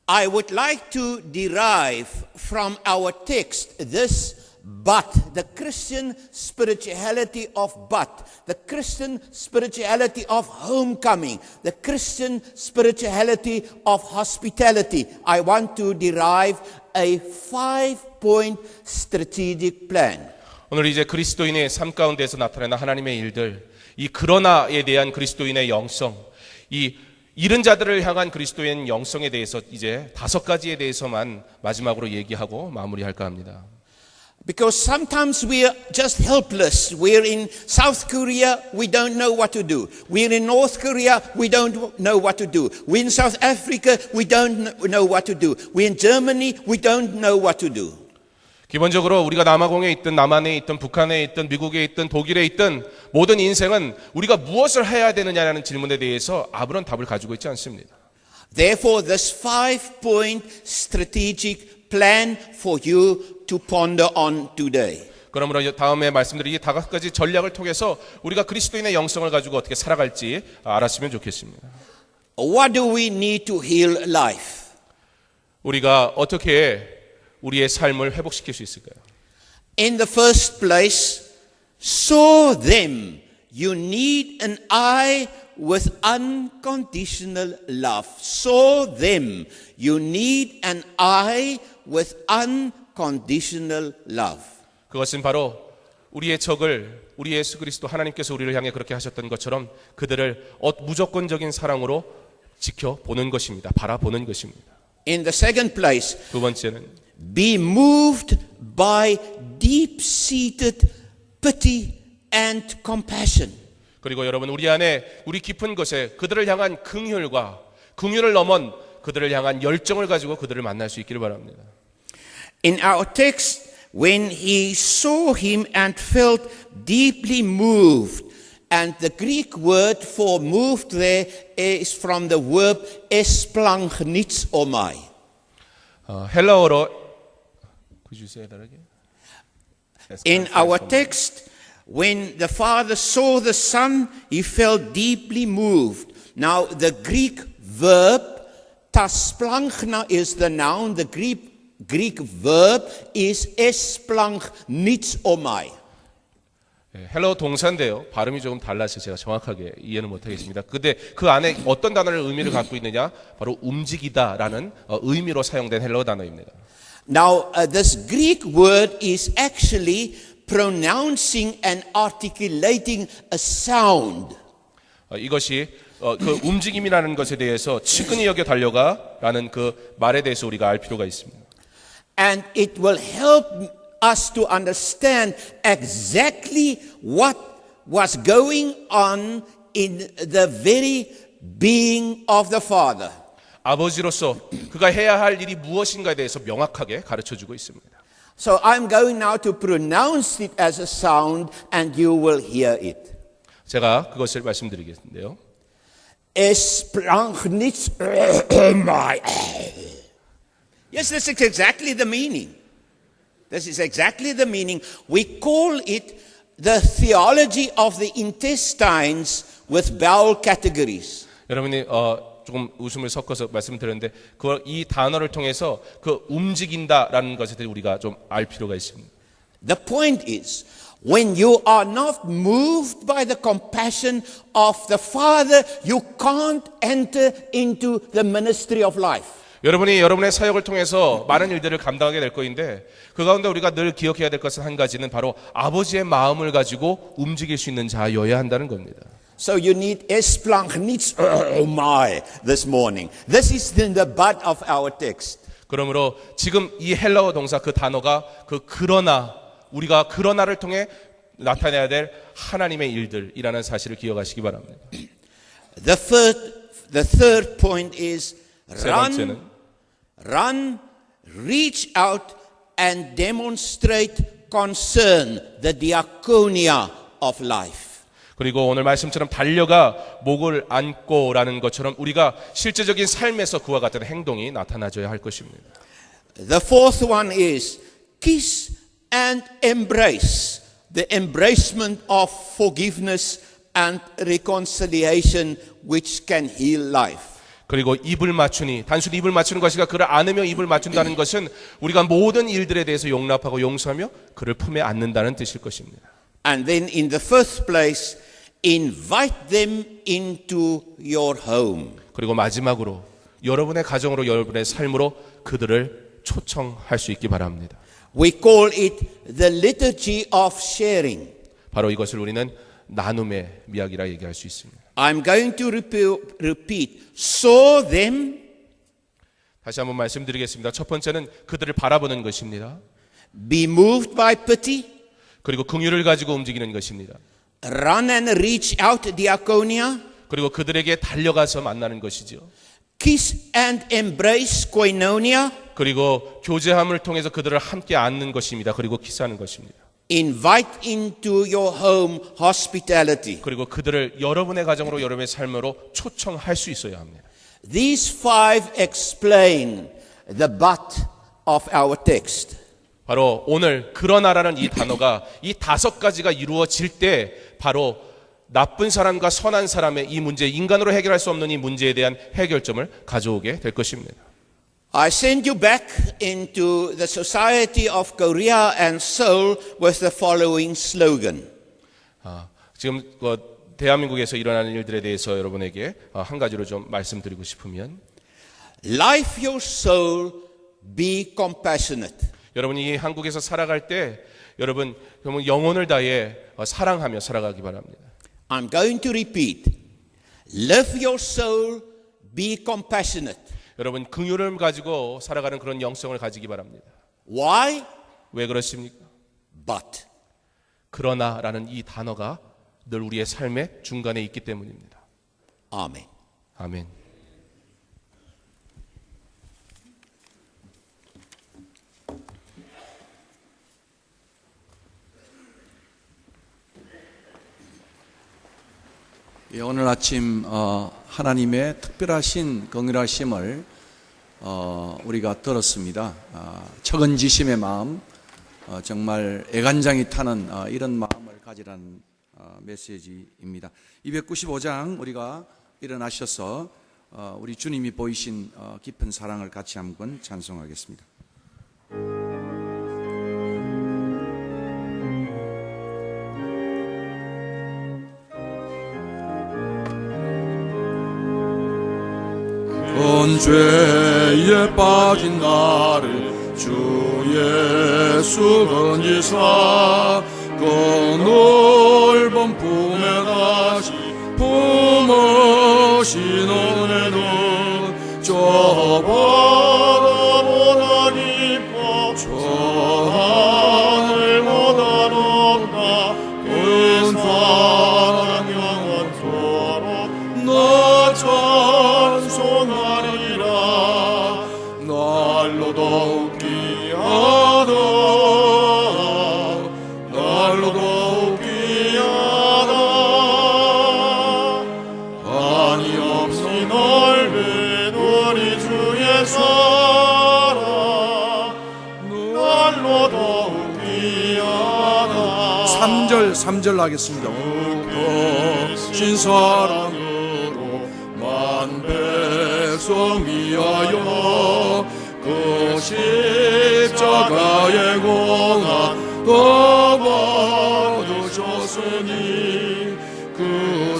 I would like to derive from our text this but, the Christian spirituality of but, the Christian spirituality of homecoming, the Christian spirituality of hospitality. I want to derive a 5-point strategic plan. 오늘 이제 그리스도인의 삶 가운데서 나타나는 하나님의 일들, 이 그러나에 대한 그리스도인의 영성, 이 잃은 자들을 향한 그리스도인 영성에 대해서 이제 5가지에 대해서만 마지막으로 얘기하고 마무리할까 합니다. Because sometimes we are just helpless. We're in South Korea, we don't know what to do. We're in North Korea, we don't know what to do. We're in South Africa, we don't know what to do. We're in Germany, we don't know what to do. 기본적으로 우리가 남아공에 있든 남한에 있든 북한에 있든 미국에 있든 독일에 있든 모든 인생은 우리가 무엇을 해야 되느냐라는 질문에 대해서 아무런 답을 가지고 있지 않습니다. Therefore, this 5-point strategic plan for you to ponder on today. 그러므로 다음에 말씀드린 이 5가지 전략을 통해서 우리가 그리스도인의 영성을 가지고 어떻게 살아갈지 알았으면 좋겠습니다. What do we need to heal life? 우리가 어떻게 우리의 삶을 회복시킬 수 있을까요? In the first place, saw them. You need an eye with unconditional love. Saw them. You need an eye with unconditional love. 그것은 바로 우리의 적을 우리 예수 그리스도 하나님께서 우리를 향해 그렇게 하셨던 것처럼 그들을 무조건적인 사랑으로 지켜보는 것입니다. 바라보는 것입니다. In the second place, 두 번째는 be moved by deep-seated pity and compassion. 그리고 여러분 우리 안에 우리 깊은 곳에 그들을 향한 긍휼을 넘은 그들을 향한 열정을 가지고 그들을 만날 수 있기를 바랍니다. In our text, when he saw him and felt deeply moved, and the Greek word for moved there is from the verb esplagnitzomai. 헬라어로 Could you say that again? In our text, when the Father saw the Son, he felt deeply moved. Now, the Greek verb, tasplagna is the noun. The Greek verb is esplagnitzomai. 헬라어 동사인데요. 발음이 조금 달라서 제가 정확하게 이해는 못하겠습니다. 근데 그 안에 어떤 단어를 의미를 갖고 있느냐? 바로 움직이다라는 의미로 사용된 헬라어 단어입니다. Now, this Greek word is actually pronouncing and articulating a sound. 이것이 그 움직임이라는 것에 대해서 측은히 여겨 달려가라는 그 말에 대해서 우리가 알 필요가 있습니다. And it will help us to understand exactly what was going on in the very being of the Father. 아버지로서 그가 해야 할 일이 무엇인가에 대해서 명확하게 가르쳐주고 있습니다. So I'm going now to pronounce it as a sound and you will hear it. 제가 그것을 말씀드리겠는데요. Esplagnitzomai. Yes, this is exactly the meaning. This is exactly the meaning. We call it the theology of the intestines with bowel categories. 여러분이 조금 웃음을 섞어서 말씀드렸는데 이 단어를 통해서 그 움직인다라는 것에 대해 우리가 좀 알 필요가 있습니다. The point is, When you are not moved by the compassion of the Father, you can't enter into the ministry of life. 여러분이 여러분의 사역을 통해서 많은 일들을 감당하게 될 것인데 그 가운데 우리가 늘 기억해야 될 것은 한 가지는 바로 아버지의 마음을 가지고 움직일 수 있는 자여야 한다는 겁니다. So you need Esplunk needs oh my this morning. This is in the butt of our text. 그러므로 지금 이 헬라어 동사 그 단어가 그러나 우리가 그러나를 통해 나타내야 될 하나님의 일들이라는 사실을 기억하시기 바랍니다. The third point is 세 번째는 run, reach out and demonstrate concern, the diaconia of life. 그리고 오늘 말씀처럼 달려가 목을 안고라는 것처럼 우리가 실제적인 삶에서 그와 같은 행동이 나타나줘야 할 것입니다. The fourth one is kiss and embrace, the embracement of forgiveness and reconciliation which can heal life. 그리고 입을 맞추니 단순히 입을 맞추는 것이가 그를 안으며 입을 맞춘다는 것은 우리가 모든 일들에 대해서 용납하고 용서하며 그를 품에 안는다는 뜻일 것입니다. And then in the fifth place, invite them into your home. 그리고 마지막으로 여러분의 가정으로 여러분의 삶으로 그들을 초청할 수 있기 바랍니다. We call it the liturgy of sharing. 바로 이것을 우리는 나눔의 미학이라 얘기할 수 있습니다. I'm going to repeat. Saw them. 다시 한번 말씀드리겠습니다. 첫 번째는 그들을 바라보는 것입니다. Be moved by pity. 그리고 긍휼을 가지고 움직이는 것입니다. Run and reach out diaconia. 그리고 그들에게 달려가서 만나는 것이죠. Kiss and embrace koinonia. 그리고 교제함을 통해서 그들을 함께 안는 것입니다. 그리고 키스하는 것입니다. Invite into your home hospitality. 그리고 그들을 여러분의 가정으로 여러분의 삶으로 초청할 수 있어야 합니다. These five explain the butt of our text. 바로 오늘 그러나라는 이 단어가 이 다섯 가지가 이루어질 때 바로 나쁜 사람과 선한 사람의 이 문제, 인간으로 해결할 수 없는 이 문제에 대한 해결점을 가져오게 될 것입니다. I send you back into the society of Korea and Seoul with the following slogan. 지금 대한민국에서 일어나는 일들에 대해서 여러분에게 한 가지로 좀 말씀드리고 싶으면 Life your soul, be compassionate. 여러분이 한국에서 살아갈 때 여러분 영혼을 다해 사랑하며 살아가기 바랍니다. I'm going to repeat. Live your soul, be compassionate. 여러분 긍휼을 가지고 살아가는 그런 영성을 가지기 바랍니다. Why? 왜 그렇습니까? But. 그러나라는 이 단어가 늘 우리의 삶의 중간에 있기 때문입니다. Amen. 아멘. 예, 오늘 아침 하나님의 특별하신 긍휼하심을 우리가 들었습니다. 척은지심의 마음, 정말 애간장이 타는 이런 마음을 가지라는 메시지입니다. 295장 우리가 일어나셔서 우리 주님이 보이신 깊은 사랑을 같이 한번 찬송하겠습니다. 온 죄에 빠진 나를 주 예수 건지사 그 넓은 품에 다시 품으신 은혜는 저 바다보다 깊고 저 하늘보다 높다 큰 사랑 영원토록 나 찬송하리라 날로 더욱 귀하다 날로 더욱 귀하다 한이 없이 넓은 우리 주의 사랑 날로 더욱 귀하다 3절 하겠습니다. 신 사랑으로 만 백성 위하여 그 십자가의 공한 더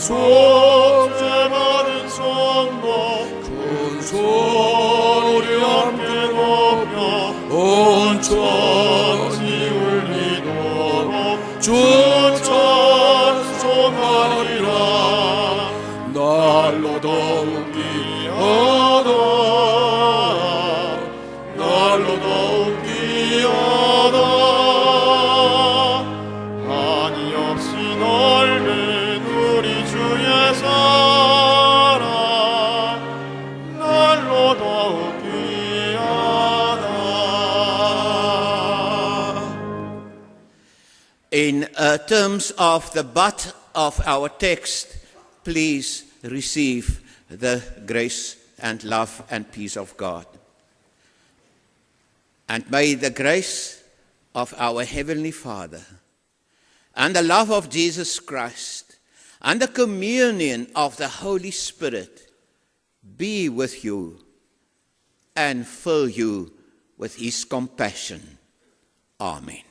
하소서. 죄 성도 큰 소리 함께 높여 온 천지 울리도록 주 찬송하리라. 날로 더욱 귀하다, 날로 더욱 귀하다. 한이 없이 넓은 우리 주의 사랑, 날로 더욱 귀하다. In terms of the butt of our text, please receive the grace and love and peace of God. And may the grace of our Heavenly Father and the love of Jesus Christ and the communion of the Holy Spirit be with you and fill you with His compassion. Amen.